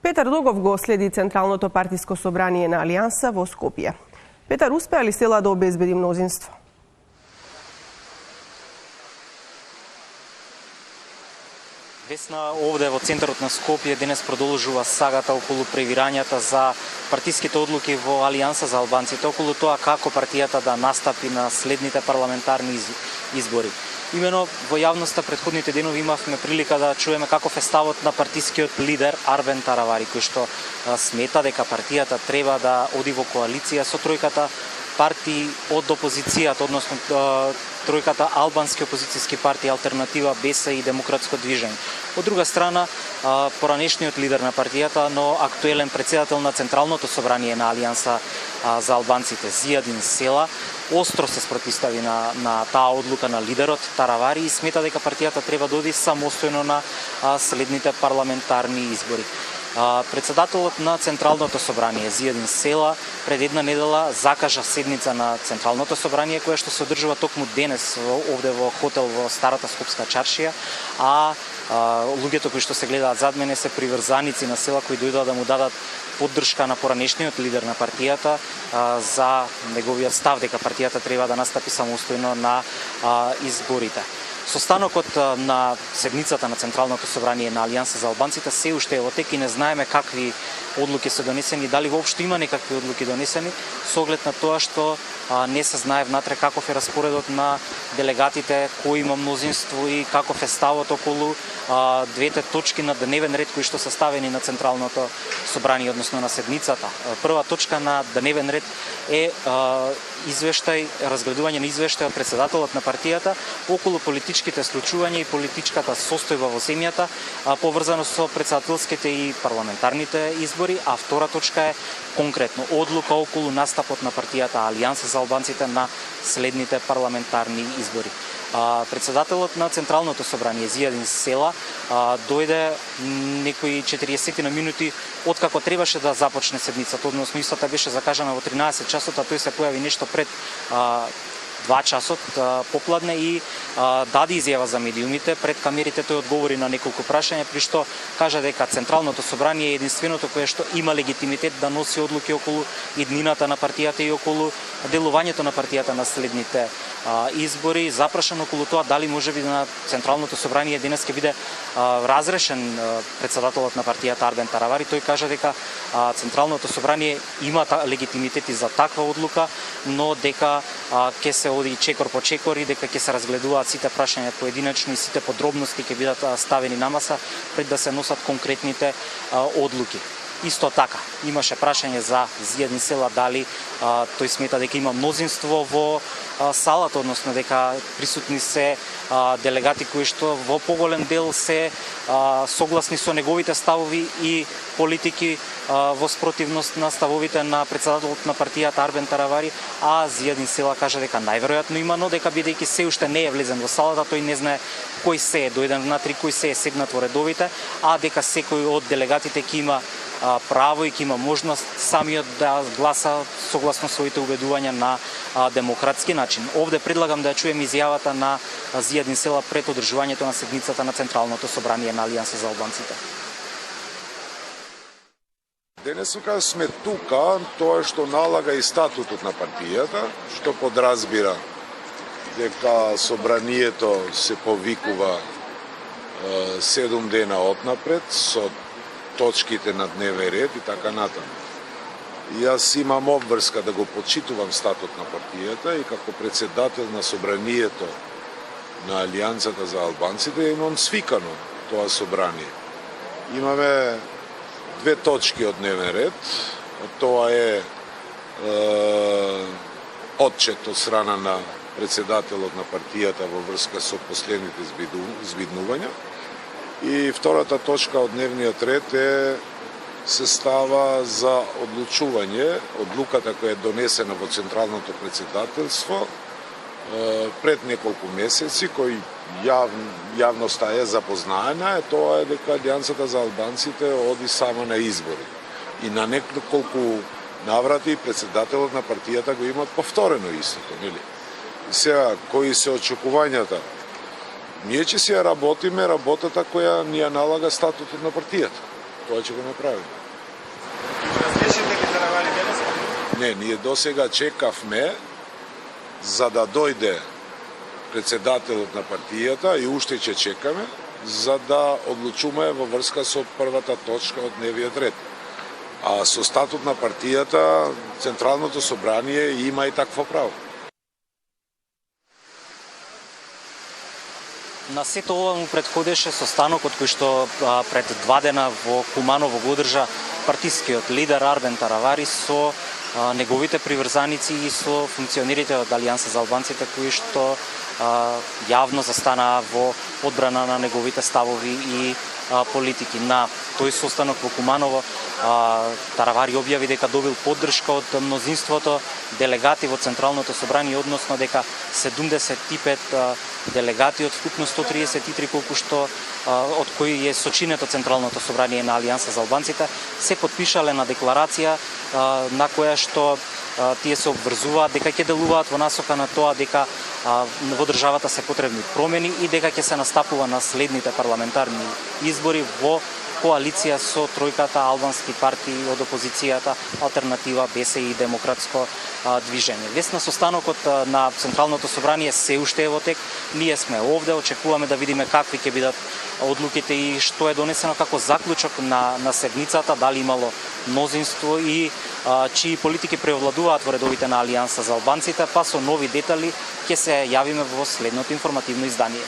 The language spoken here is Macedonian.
Петар Догов го следи Централното партиско собрание на Алијанса во Скопје. Петар, успеа ли села да обезбеди мнозинство? Весна, овде во центарот на Скопје денес продолжува сагата околу превирањата за партиските одлуки во Алијанса за албанците, околу тоа како партијата да настапи на следните парламентарни избори. Имено во јавноста претходните денови имавме прилика да чуеме каков е ставот на партискиот лидер Арбен Таравари, кој што смета дека партијата треба да оди во коалиција со тројката партии од опозицијата, односно тројката албански опозицијски партии Алтернатива, БЕСА и Демократско движење. Од друга страна, поранешниот лидер на партијата, но актуелен претседател на Централното собрание на Алијанса за албанците, Зијадин Села, остро се спротивстави на таа одлука на лидерот Таравари и смета дека партијата треба да оди самостојно на следните парламентарни избори. Председателот на Централното собрание, Зијадин Села, пред една недела закажа седница на Централното собрание, која што се одржува токму денес овде во хотел во Старата Скопска чаршија, а луѓето кои што се гледаат зад мене се приврзаници на Села кои дојдоа да му дадат поддршка на поранешниот лидер на партијата за неговиот став дека партијата треба да настапи самостојно на изборите. Состанокот на седницата на Централното собрание на Алијанса за албанците се уште е во тек и не знаеме какви одлуки се донесени, дали воопшто има некакви одлуки донесени, со оглед на тоа што не се знае внатре каков е распоредот на делегатите, кој има мнозинство и каков е ставот околу двете точки на дневен ред кои што се ставени на Централното собрание, односно на седницата. Прва точка на дневен ред е извештај, разгледување на извештај од председателот на партијата околу политичките случувања и политичката состојба во земјата, поврзано со председателските и парламентарните избори, а втора точка е конкретно одлука околу настапот на партијата Алијанса за албанците на следните парламентарни избори. Председателот на Централното собрание, Зијадин Села, дојде некои 40 на минути откако требаше да започне седницата, односно истата беше закажана во 13 часот, а тој се појави нешто пред 2 часот попладне и даде изјава за медиумите. Пред камерите тој одговори на неколку прашања, при што кажа дека Централното собрание е единственото кое што има легитимитет да носи одлуки околу иднината на партијата и околу делувањето на партијата на следните избори. Запрашан околу тоа дали можеби на Централното собрание денес ќе биде разрешен председателот на партијата Арбен Таравари, тој кажа дека Централното собрание има легитимитет и за таква одлука, но дека ќе се оди чекор по чекор и дека ќе се разгледуваат сите прашања поединечно и сите подробности ќе бидат ставени на маса пред да се носат конкретните одлуки. Исто така, имаше прашање за Зијадин Села дали тој смета дека има мнозинство во салата, односно дека присутни се делегати кои што во поголем дел се согласни со неговите ставови и политики во спротивност на ставовите на председателот на партијата Арбен Таравари, а Зијадин Села кажа дека најверојатно има, но дека бидејќи се уште не е влезен во салата, тој не знае кој се е дојден внатри, кој се е седнат во редовите, а дека секој од делегатите ќе има право и ќе има можност самиот да гласа согласно своите убедувања на демократски начин. Овде предлагам да ја чуем изјавата на Зијадин Села пред одржувањето на седницата на Централното собрание на Алијанса за албанците. Денеска сме тука, тоа што налага и статутот на партијата, што подразбира дека собранието се повикува 7 дена отнапред со точките на дневен ред и така натаму. Јас имам обврска да го почитувам статут на партијата и како председател на собранието на Алијансата за албанците имам свикано тоа собрание. Имаме 2 точки од дневен ред. Тоа е отчет од страна на председателот на партијата во врска со последните збиднувања. И втората точка од дневниот ред е се става за одлучување, одлуката која е донесена во Централното председателство пред неколку месеци, кој јавноста е запознаена, тоа е дека Алијансата за албанците оди само на избори. И на неколку наврати председателот на партијата го има повторено истото, нели? И сега, кои се очекувањата? Ние ќе си ја работиме работата која ни ја налага статутот на партијата. кога ќе го направиме. Разрешите ги Таравари денес? Не, ние досега чекавме за да дојде председателот на партијата и уште ќе чекаме за да одлучуваме во врска со првата точка од дневниот ред. А со статут на партијата Централното собрание има и такво право. На сето ова му предходеше состанокот кој што пред 2 дена во Куманово го одржа партискиот лидер Арбен Таравари со неговите приврзаници и со функционерите од Алијанса за албанците кои што јавно застанаа во одбрана на неговите ставови и политики. На тој состанок во Куманово Таравари објави дека добил поддршка од мнозинството делегати во Централното собрание, односно дека 75 делегати од вкупно 133 колку што од кои е сочинето Централното собрание на Алијанса за албанците, се потпишале на декларација на која што тие се обврзуваат дека ќе делуваат во насока на тоа дека во државата се потребни промени и дека ќе се настапува на следните парламентарни избори во коалиција со тројката албански партии од опозицијата Алтернатива, БС и Демократско движење. Весно состанокот на Централното собрание се уште е во тек. Ние сме овде, очекуваме да видиме какви ќе бидат одлуките и што е донесено како заклучок на седницата, дали имало мнозинство и чии политики преовладуваат во редовите на Алијанса за албанците, па со нови детали ќе се јавиме во следното информативно издание.